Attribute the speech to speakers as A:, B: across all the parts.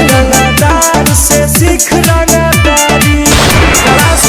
A: रंगदार से सीख रंगदारी खलास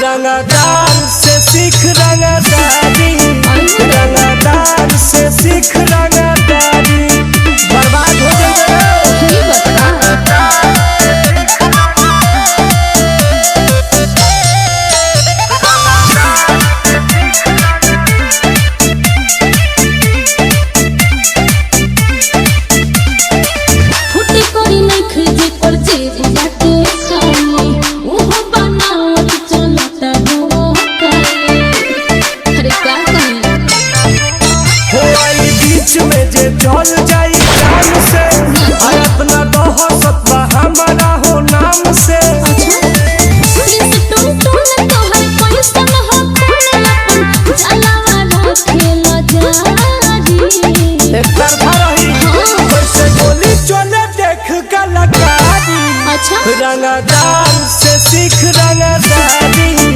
A: रंगदार से सीख रंगदारी रंगदार से सीख रंगदारी बर्बाद हो जाएगा। चल जाई जान से अपना दहशत बा हमारा हो नाम से कैसे गोली चले देख कलाकारी रंगदार से सीख रंगदारी